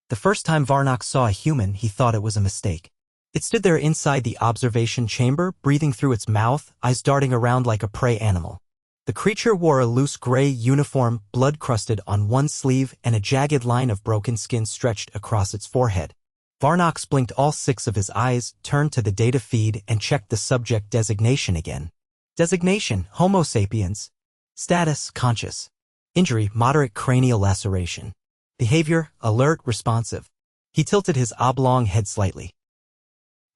The first time Varnox saw a human, he thought it was a mistake. It stood there inside the observation chamber, breathing through its mouth, eyes darting around like a prey animal. The creature wore a loose gray uniform, blood-crusted on one sleeve, and a jagged line of broken skin stretched across its forehead. Varnox blinked all 6 of his eyes, turned to the data feed, and checked the subject designation again. Designation: Homo sapiens. Status: conscious. Injury: moderate cranial laceration. Behavior: alert, responsive. He tilted his oblong head slightly.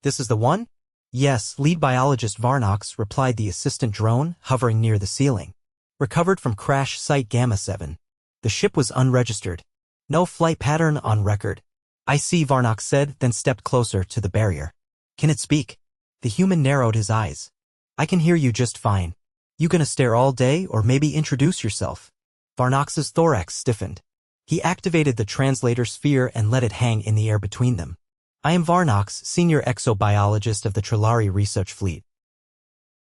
This is the one? Yes, lead biologist Varnox, replied the assistant drone, hovering near the ceiling. Recovered from crash site Gamma 7. The ship was unregistered. No flight pattern on record. I see, Varnox said, then stepped closer to the barrier. Can it speak? The human narrowed his eyes. I can hear you just fine. You gonna stare all day, or maybe introduce yourself? Varnox's thorax stiffened. He activated the translator sphere and let it hang in the air between them. I am Varnox, senior exobiologist of the Trilari research fleet.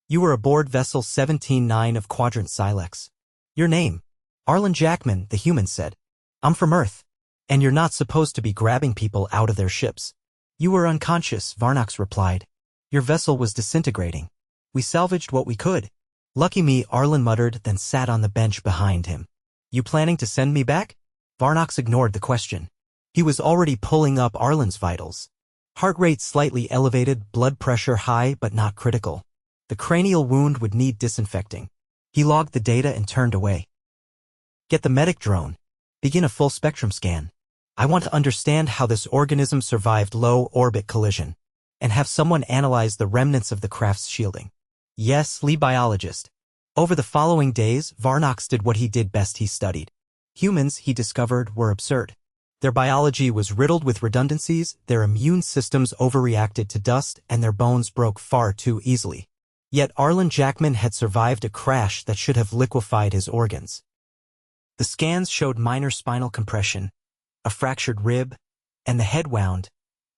You were aboard vessel 17-9 of Quadrant Silex. Your name? Arlen Jackman, the human said. I'm from Earth. And you're not supposed to be grabbing people out of their ships. You were unconscious, Varnox replied. Your vessel was disintegrating. We salvaged what we could. Lucky me, Arlen muttered, then sat on the bench behind him. You planning to send me back? Varnox ignored the question. He was already pulling up Arlen's vitals. Heart rate slightly elevated, blood pressure high but not critical. The cranial wound would need disinfecting. He logged the data and turned away. Get the medic drone. Begin a full spectrum scan. I want to understand how this organism survived low-orbit collision, and have someone analyze the remnants of the craft's shielding. Yes, lead biologist. Over the following days, Varnox did what he did best. He studied. Humans, he discovered, were absurd. Their biology was riddled with redundancies, their immune systems overreacted to dust, and their bones broke far too easily. Yet Arlen Jackman had survived a crash that should have liquefied his organs. The scans showed minor spinal compression, a fractured rib, and the head wound,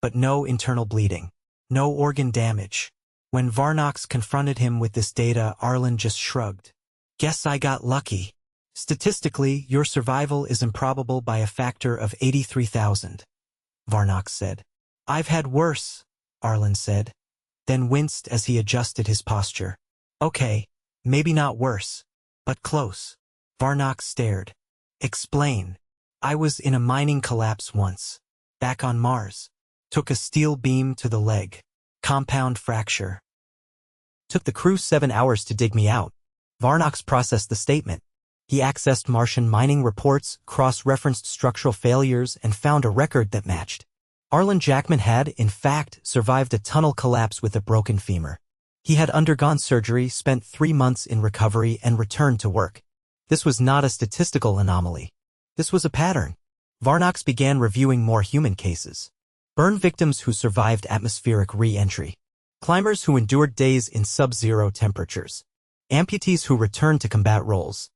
but no internal bleeding, no organ damage. When Varnox confronted him with this data, Arlen just shrugged. Guess I got lucky. Statistically, your survival is improbable by a factor of 83,000, Varnox said. I've had worse, Arlen said, then winced as he adjusted his posture. Okay, maybe not worse, but close. Varnox stared. Explain. I was in a mining collapse once. Back on Mars. Took a steel beam to the leg. Compound fracture. Took the crew 7 hours to dig me out. Varnox processed the statement. He accessed Martian mining reports, cross-referenced structural failures, and found a record that matched. Arlen Jackman had, in fact, survived a tunnel collapse with a broken femur. He had undergone surgery, spent 3 months in recovery, and returned to work. This was not a statistical anomaly. This was a pattern. Varnox began reviewing more human cases. Burn victims who survived atmospheric re-entry. Climbers who endured days in sub-zero temperatures. Amputees who returned to combat roles.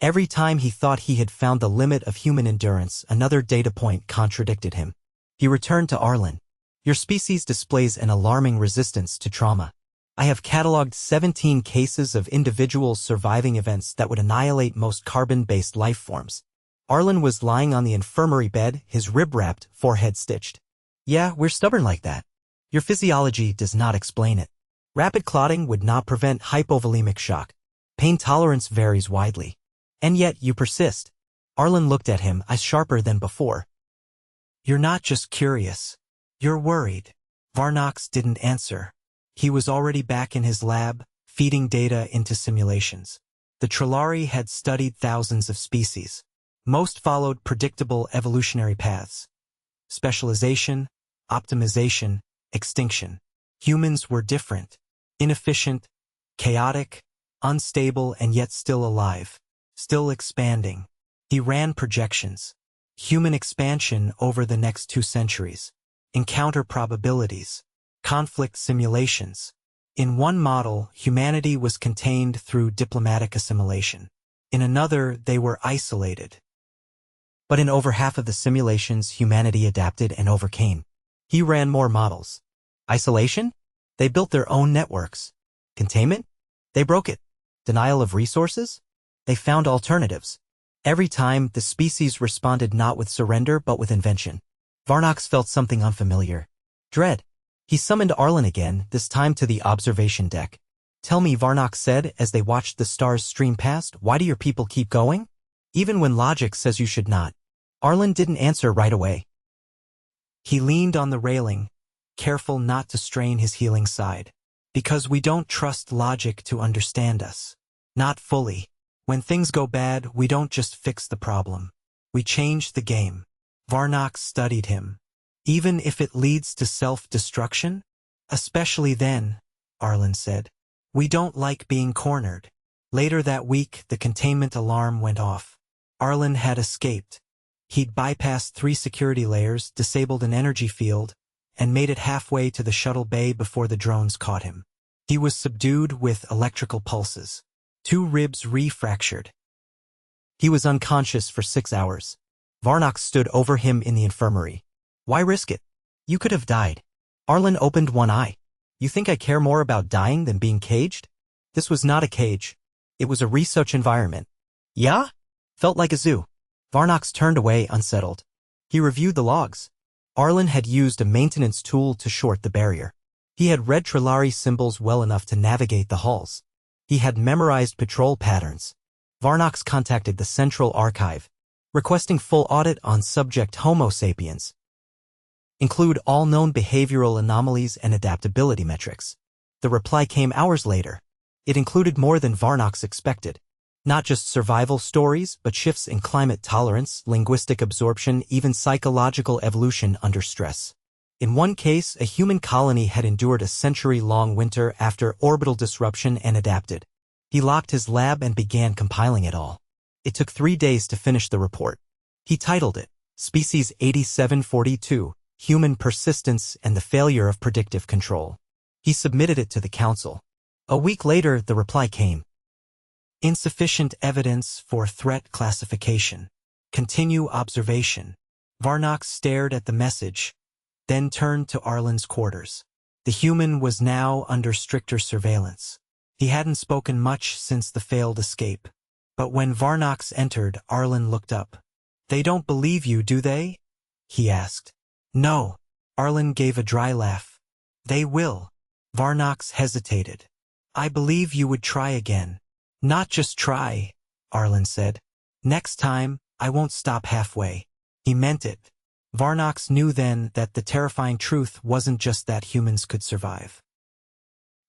Every time he thought he had found the limit of human endurance, another data point contradicted him. He returned to Arlen. Your species displays an alarming resistance to trauma. I have cataloged 17 cases of individuals surviving events that would annihilate most carbon-based life forms. Arlen was lying on the infirmary bed, his rib wrapped, forehead stitched. Yeah, we're stubborn like that. Your physiology does not explain it. Rapid clotting would not prevent hypovolemic shock. Pain tolerance varies widely. And yet you persist. Arlen looked at him, eyes sharper than before. You're not just curious. You're worried. Varnox didn't answer. He was already back in his lab, feeding data into simulations. The Trilari had studied thousands of species. Most followed predictable evolutionary paths. Specialization, optimization, extinction. Humans were different. Inefficient, chaotic, unstable, and yet still alive. Still expanding. He ran projections. Human expansion over the next 2 centuries. Encounter probabilities. Conflict simulations. In one model, humanity was contained through diplomatic assimilation. In another, they were isolated. But in over half of the simulations, humanity adapted and overcame. He ran more models. Isolation? They built their own networks. Containment? They broke it. Denial of resources? They found alternatives. Every time, the species responded not with surrender but with invention. Varnox felt something unfamiliar. Dread. He summoned Arlen again, this time to the observation deck. Tell me, Varnox said as they watched the stars stream past, why do your people keep going? Even when logic says you should not. Arlen didn't answer right away. He leaned on the railing, careful not to strain his healing side. Because we don't trust logic to understand us. Not fully. When things go bad, we don't just fix the problem. We change the game. Varnox studied him. Even if it leads to self-destruction? Especially then, Arlen said. We don't like being cornered. Later that week, the containment alarm went off. Arlen had escaped. He'd bypassed 3 security layers, disabled an energy field, and made it halfway to the shuttle bay before the drones caught him. He was subdued with electrical pulses. 2 ribs re-fractured. He was unconscious for 6 hours. Varnox stood over him in the infirmary. Why risk it? You could have died. Arlen opened one eye. You think I care more about dying than being caged? This was not a cage. It was a research environment. Yeah? Felt like a zoo. Varnox turned away unsettled. He reviewed the logs. Arlen had used a maintenance tool to short the barrier. He had read Trilari symbols well enough to navigate the halls. He had memorized patrol patterns. Varnox contacted the Central Archive, requesting full audit on subject Homo sapiens. Include all known behavioral anomalies and adaptability metrics. The reply came hours later. It included more than Varnox expected. Not just survival stories, but shifts in climate tolerance, linguistic absorption, even psychological evolution under stress. In one case, a human colony had endured a century-long winter after orbital disruption and adapted. He locked his lab and began compiling it all. It took 3 days to finish the report. He titled it, Species 8742, Human Persistence and the Failure of Predictive Control. He submitted it to the council. A week later, the reply came. Insufficient evidence for threat classification. Continue observation. Varnox stared at the message, then turned to Arlen's quarters. The human was now under stricter surveillance. He hadn't spoken much since the failed escape. But when Varnox entered, Arlen looked up. They don't believe you, do they? He asked. No. Arlen gave a dry laugh. They will. Varnox hesitated. I believe you would try again. Not just try, Arlen said. Next time, I won't stop halfway. He meant it. Varnox knew then that the terrifying truth wasn't just that humans could survive.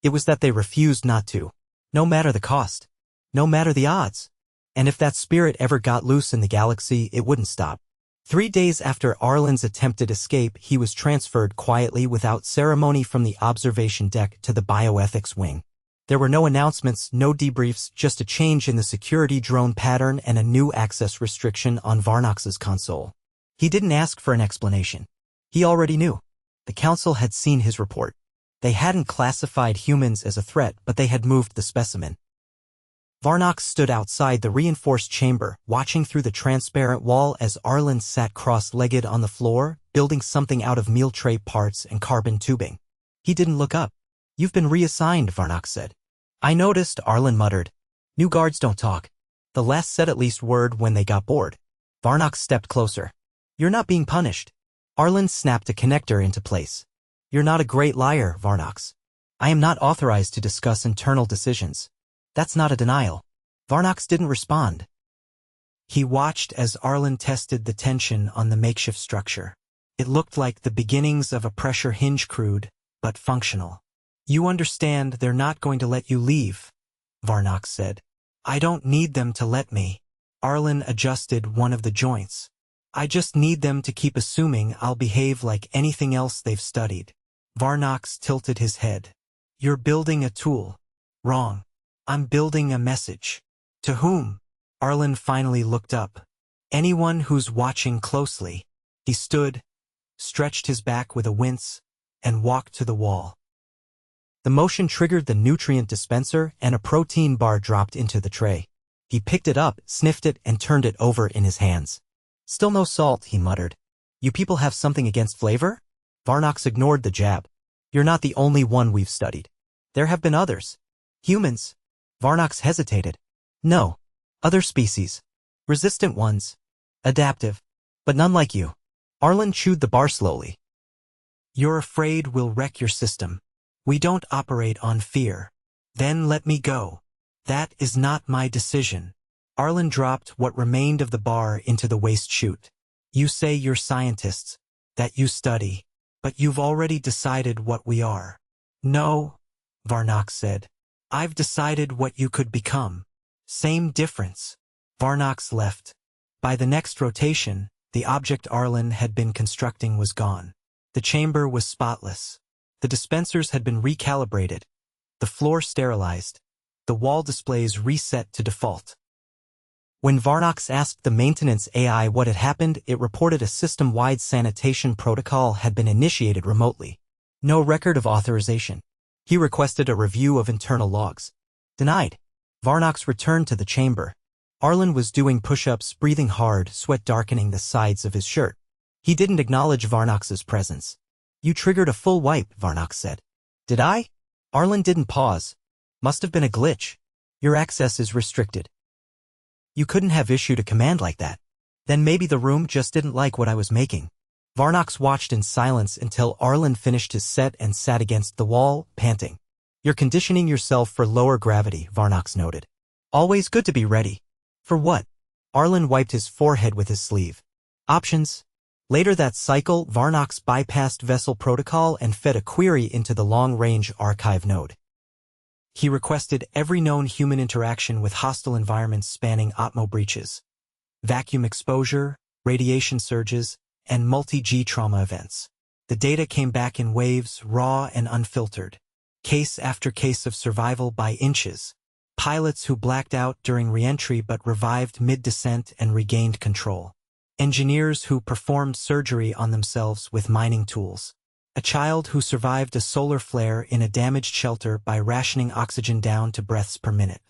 It was that they refused not to. No matter the cost. No matter the odds. And if that spirit ever got loose in the galaxy, it wouldn't stop. 3 days after Arlen's attempted escape, he was transferred quietly without ceremony from the observation deck to the bioethics wing. There were no announcements, no debriefs, just a change in the security drone pattern and a new access restriction on Varnox's console. He didn't ask for an explanation. He already knew. The council had seen his report. They hadn't classified humans as a threat, but they had moved the specimen. Varnox stood outside the reinforced chamber, watching through the transparent wall as Arlen sat cross-legged on the floor, building something out of meal tray parts and carbon tubing. He didn't look up. You've been reassigned, Varnox said. I noticed, Arlen muttered. New guards don't talk. The last said at least word when they got bored. Varnox stepped closer. You're not being punished. Arlen snapped a connector into place. You're not a great liar, Varnox. I am not authorized to discuss internal decisions. That's not a denial. Varnox didn't respond. He watched as Arlen tested the tension on the makeshift structure. It looked like the beginnings of a pressure hinge, crude, but functional. You understand they're not going to let you leave, Varnox said. I don't need them to let me. Arlen adjusted one of the joints. I just need them to keep assuming I'll behave like anything else they've studied. Varnox tilted his head. You're building a tool. Wrong. I'm building a message. To whom? Arlen finally looked up. Anyone who's watching closely. He stood, stretched his back with a wince, and walked to the wall. The motion triggered the nutrient dispenser and a protein bar dropped into the tray. He picked it up, sniffed it, and turned it over in his hands. Still no salt, he muttered. You people have something against flavor? Varnox ignored the jab. You're not the only one we've studied. There have been others. Humans. Varnox hesitated. No. Other species. Resistant ones. Adaptive. But none like you. Arlen chewed the bar slowly. You're afraid we'll wreck your system. We don't operate on fear. Then let me go. That is not my decision. Arlen dropped what remained of the bar into the waste chute. You say you're scientists, that you study, but you've already decided what we are. No, Varnox said. I've decided what you could become. Same difference. Varnox left. By the next rotation, the object Arlen had been constructing was gone. The chamber was spotless. The dispensers had been recalibrated, the floor sterilized, the wall displays reset to default. When Varnox asked the maintenance AI what had happened, it reported a system-wide sanitation protocol had been initiated remotely. No record of authorization. He requested a review of internal logs. Denied. Varnox returned to the chamber. Arlen was doing push-ups, breathing hard, sweat darkening the sides of his shirt. He didn't acknowledge Varnox's presence. You triggered a full wipe, Varnox said. Did I? Arlen didn't pause. Must have been a glitch. Your access is restricted. You couldn't have issued a command like that. Then maybe the room just didn't like what I was making. Varnox watched in silence until Arlen finished his set and sat against the wall, panting. You're conditioning yourself for lower gravity, Varnox noted. Always good to be ready. For what? Arlen wiped his forehead with his sleeve. Options. Later that cycle, Varnox bypassed vessel protocol and fed a query into the long-range archive node. He requested every known human interaction with hostile environments spanning Atmo breaches, vacuum exposure, radiation surges, and multi-G trauma events. The data came back in waves, raw and unfiltered. Case after case of survival by inches. Pilots who blacked out during re-entry but revived mid-descent and regained control. Engineers who performed surgery on themselves with mining tools. A child who survived a solar flare in a damaged shelter by rationing oxygen down to breaths per minute.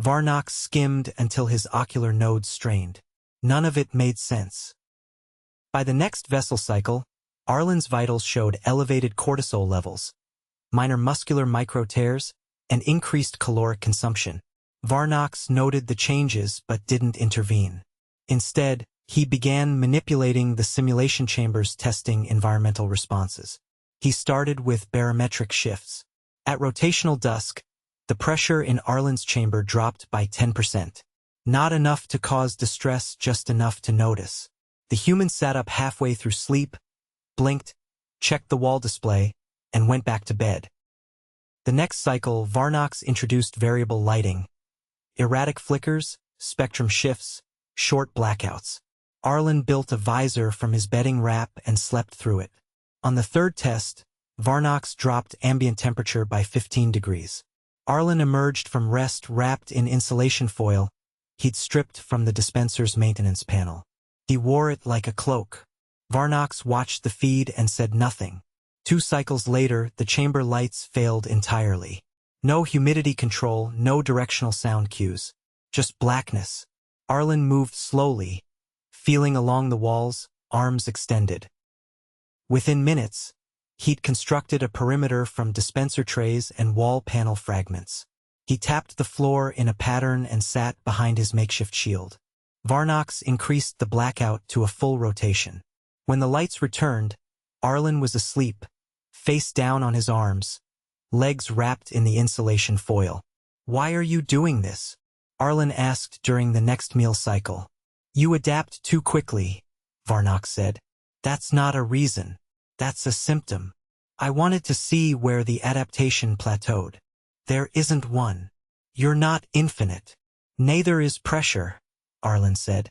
Varnox skimmed until his ocular nodes strained. None of it made sense. By the next vessel cycle, Arlen's vitals showed elevated cortisol levels, minor muscular micro-tears, and increased caloric consumption. Varnox noted the changes but didn't intervene. Instead, he began manipulating the simulation chambers testing environmental responses. He started with barometric shifts. At rotational dusk, the pressure in Arlen's chamber dropped by 10%. Not enough to cause distress, just enough to notice. The human sat up halfway through sleep, blinked, checked the wall display, and went back to bed. The next cycle, Varnox introduced variable lighting. Erratic flickers, spectrum shifts, short blackouts. Arlen built a visor from his bedding wrap and slept through it. On the third test, Varnox dropped ambient temperature by 15 degrees. Arlen emerged from rest wrapped in insulation foil he'd stripped from the dispenser's maintenance panel. He wore it like a cloak. Varnox watched the feed and said nothing. 2 cycles later, the chamber lights failed entirely. No humidity control, no directional sound cues. Just blackness. Arlen moved slowly, feeling along the walls, arms extended. Within minutes, he'd constructed a perimeter from dispenser trays and wall panel fragments. He tapped the floor in a pattern and sat behind his makeshift shield. Varnox increased the blackout to a full rotation. When the lights returned, Arlen was asleep, face down on his arms, legs wrapped in the insulation foil. Why are you doing this? Arlen asked during the next meal cycle. You adapt too quickly, Varnox said. That's not a reason. That's a symptom. I wanted to see where the adaptation plateaued. There isn't one. You're not infinite. Neither is pressure, Arlen said.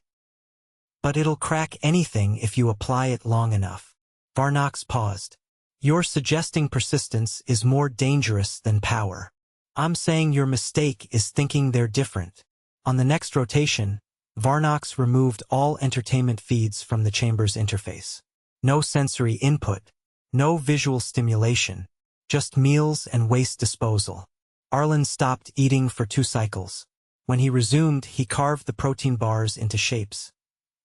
But it'll crack anything if you apply it long enough. Varnox paused. You're suggesting persistence is more dangerous than power. I'm saying your mistake is thinking they're different. On the next rotation, Varnox removed all entertainment feeds from the chamber's interface. No sensory input, no visual stimulation, just meals and waste disposal. Arlen stopped eating for 2 cycles. When he resumed, he carved the protein bars into shapes.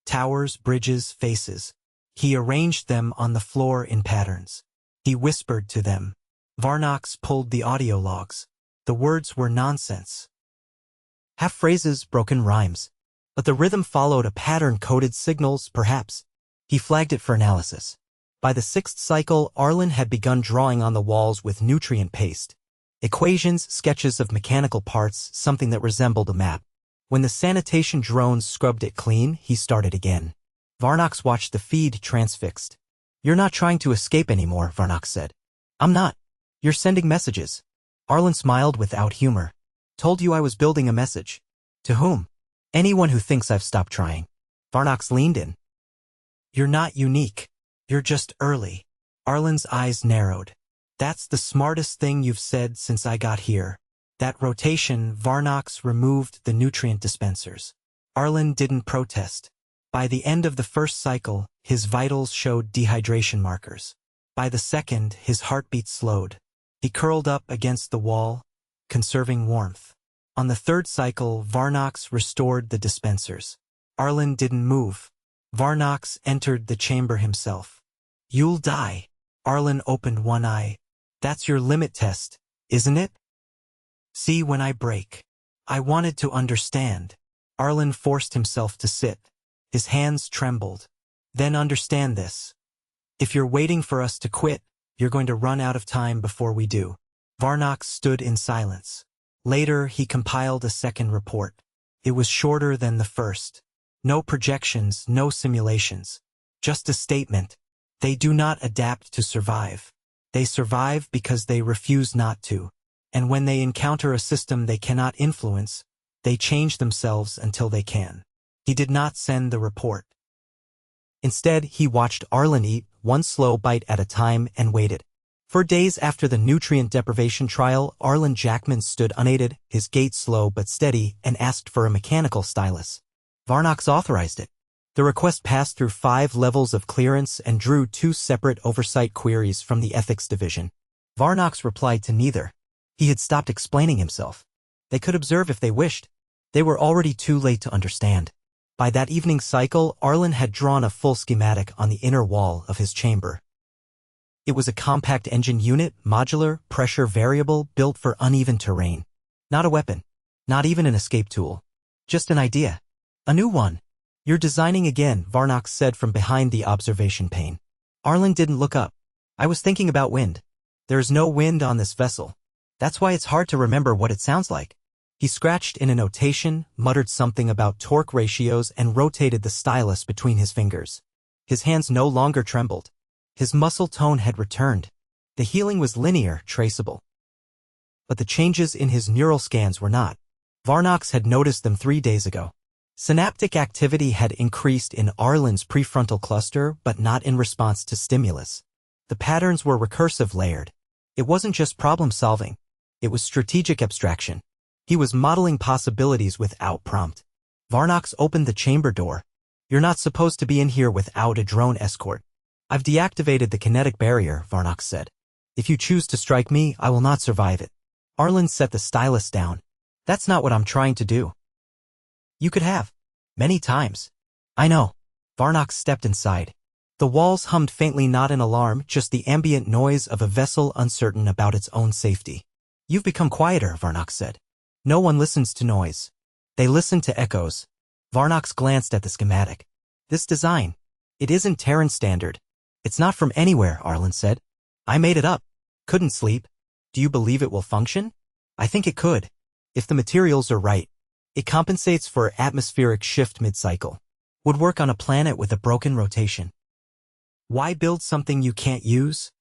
Towers, bridges, faces. He arranged them on the floor in patterns. He whispered to them. Varnox pulled the audio logs. The words were nonsense. Half phrases, broken rhymes. But the rhythm followed a pattern-coded signals, perhaps. He flagged it for analysis. By the sixth cycle, Arlen had begun drawing on the walls with nutrient paste. Equations, sketches of mechanical parts, something that resembled a map. When the sanitation drones scrubbed it clean, he started again. Varnox watched the feed transfixed. "You're not trying to escape anymore," Varnox said. "I'm not. You're sending messages." Arlen smiled without humor. "Told you I was building a message." "To whom?" "Anyone who thinks I've stopped trying." Varnox leaned in. "You're not unique. You're just early." Arlen's eyes narrowed. "That's the smartest thing you've said since I got here." That rotation, Varnox removed the nutrient dispensers. Arlen didn't protest. By the end of the first cycle, his vitals showed dehydration markers. By the second, his heartbeat slowed. He curled up against the wall, conserving warmth. On the third cycle, Varnox restored the dispensers. Arlen didn't move. Varnox entered the chamber himself. "You'll die." Arlen opened one eye. "That's your limit test, isn't it? See when I break." "I wanted to understand." Arlen forced himself to sit. His hands trembled. "Then understand this. If you're waiting for us to quit, you're going to run out of time before we do." Varnox stood in silence. Later, he compiled a second report. It was shorter than the first. No projections, no simulations. Just a statement. They do not adapt to survive. They survive because they refuse not to. And when they encounter a system they cannot influence, they change themselves until they can. He did not send the report. Instead, he watched Arlen eat, one slow bite at a time, and waited. For days after the nutrient deprivation trial, Arlen Jackman stood unaided, his gait slow but steady, and asked for a mechanical stylus. Varnox authorized it. The request passed through 5 levels of clearance and drew 2 separate oversight queries from the ethics division. Varnox replied to neither. He had stopped explaining himself. They could observe if they wished. They were already too late to understand. By that evening cycle, Arlen had drawn a full schematic on the inner wall of his chamber. It was a compact engine unit, modular, pressure variable, built for uneven terrain. Not a weapon. Not even an escape tool. Just an idea. A new one. "You're designing again," Varnox said from behind the observation pane. Arlen didn't look up. "I was thinking about wind. There is no wind on this vessel. That's why it's hard to remember what it sounds like." He scratched in a notation, muttered something about torque ratios, and rotated the stylus between his fingers. His hands no longer trembled. His muscle tone had returned. The healing was linear, traceable. But the changes in his neural scans were not. Varnox had noticed them 3 days ago. Synaptic activity had increased in Arlen's prefrontal cluster, but not in response to stimulus. The patterns were recursive layered. It wasn't just problem-solving. It was strategic abstraction. He was modeling possibilities without prompt. Varnox opened the chamber door. "You're not supposed to be in here without a drone escort." "I've deactivated the kinetic barrier," Varnox said. "If you choose to strike me, I will not survive it." Arlen set the stylus down. "That's not what I'm trying to do." "You could have. Many times." "I know." Varnox stepped inside. The walls hummed faintly, not an alarm, just the ambient noise of a vessel uncertain about its own safety. "You've become quieter," Varnox said. "No one listens to noise. They listen to echoes." Varnox glanced at the schematic. "This design, it isn't Terran standard. It's not from anywhere," Arlen said. "I made it up. Couldn't sleep. Do you believe it will function?" "I think it could. If the materials are right. It compensates for atmospheric shift mid-cycle. Would work on a planet with a broken rotation." "Why build something you can't use?"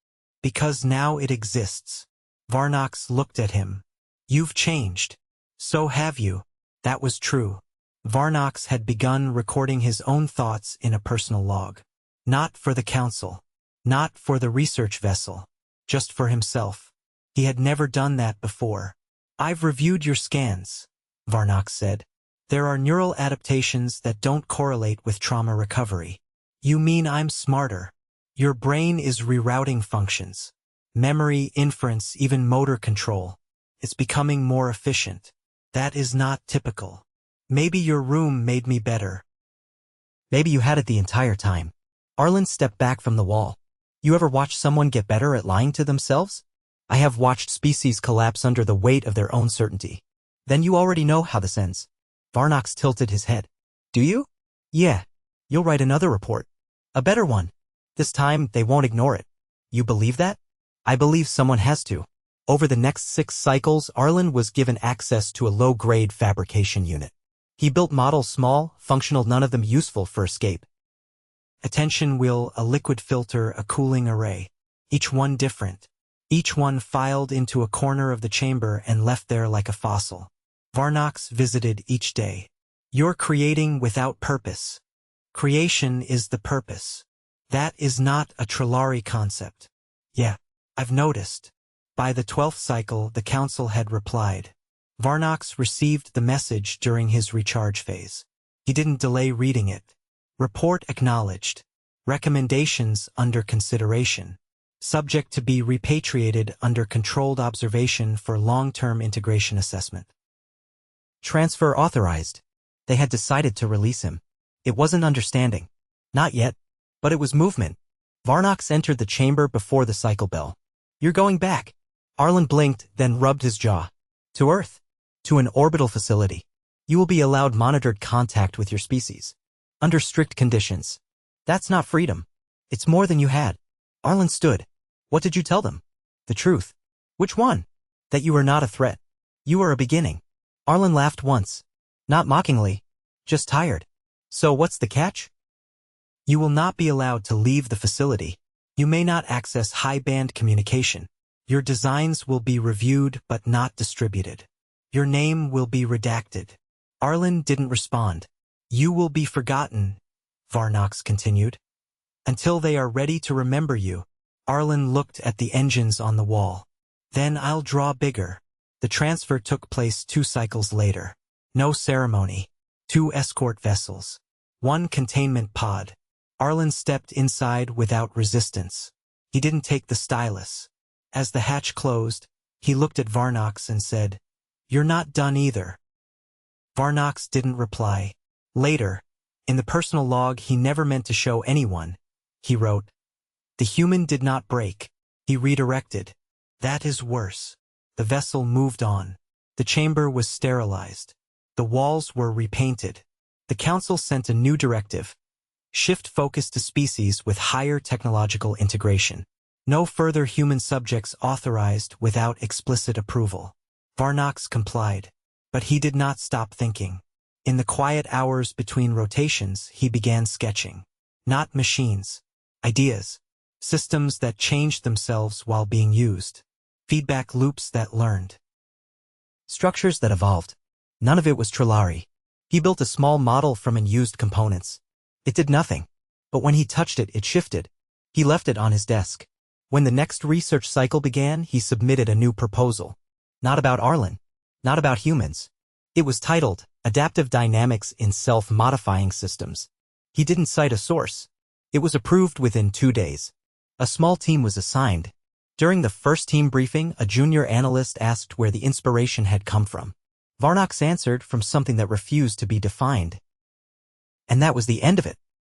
"Because now it exists." Varnox looked at him. "You've changed." "So have you." That was true. Varnox had begun recording his own thoughts in a personal log. Not for the council. Not for the research vessel. Just for himself. He had never done that before. "I've reviewed your scans," Varnox said. "There are neural adaptations that don't correlate with trauma recovery." "You mean I'm smarter?" "Your brain is rerouting functions. Memory, inference, even motor control. It's becoming more efficient. That is not typical. Maybe your room made me better." "Maybe you had it the entire time." Arlen stepped back from the wall. "You ever watch someone get better at lying to themselves?" "I have watched species collapse under the weight of their own certainty." "Then you already know how this ends." Varnox tilted his head. Do you? Yeah. You'll write another report. A better one. This time, they won't ignore it. You believe that? I believe someone has to. Over the next 6 cycles, Arlen was given access to a low-grade fabrication unit. He built models small, functional, none of them useful for escape. Attention wheel, a liquid filter, a cooling array. Each one different. Each one filed into a corner of the chamber and left there like a fossil. Varnox visited each day. You're creating without purpose. Creation is the purpose. That is not a Trilari concept. Yeah, I've noticed. By the 12th cycle, the council had replied. Varnox received the message during his recharge phase. He didn't delay reading it. Report acknowledged. Recommendations under consideration. Subject to be repatriated under controlled observation for long-term integration assessment. Transfer authorized. They had decided to release him. It wasn't understanding. Not yet. But it was movement. Varnox entered the chamber before the cycle bell. You're going back. Arlen blinked, then rubbed his jaw. To Earth. To an orbital facility. You will be allowed monitored contact with your species. Under strict conditions. That's not freedom. It's more than you had. Arlen stood. What did you tell them? The truth. Which one? That you are not a threat. You are a beginning. Arlen laughed once. Not mockingly. Just tired. So what's the catch? You will not be allowed to leave the facility. You may not access high-band communication. Your designs will be reviewed but not distributed. Your name will be redacted. Arlen didn't respond. You will be forgotten, Varnox continued. Until they are ready to remember you. Arlen looked at the engines on the wall. Then I'll draw bigger. The transfer took place 2 cycles later. No ceremony. 2 escort vessels. 1 containment pod. Arlen stepped inside without resistance. He didn't take the stylus. As the hatch closed, he looked at Varnox and said, You're not done either. Varnox didn't reply. Later, in the personal log he never meant to show anyone, he wrote, The human did not break. He redirected. That is worse. The vessel moved on. The chamber was sterilized. The walls were repainted. The council sent a new directive. Shift focus to species with higher technological integration. No further human subjects authorized without explicit approval. Varnox complied. But he did not stop thinking. In the quiet hours between rotations, he began sketching. Not machines. Ideas. Systems that changed themselves while being used. Feedback loops that learned. Structures that evolved. None of it was Trilari. He built a small model from unused components. It did nothing. But when he touched it, it shifted. He left it on his desk. When the next research cycle began, he submitted a new proposal. Not about Arlen. Not about humans. It was titled, Adaptive Dynamics in Self-Modifying Systems. He didn't cite a source. It was approved within 2 days. A small team was assigned. During the first team briefing, a junior analyst asked where the inspiration had come from. Varnox answered from something that refused to be defined. And that was the end of it.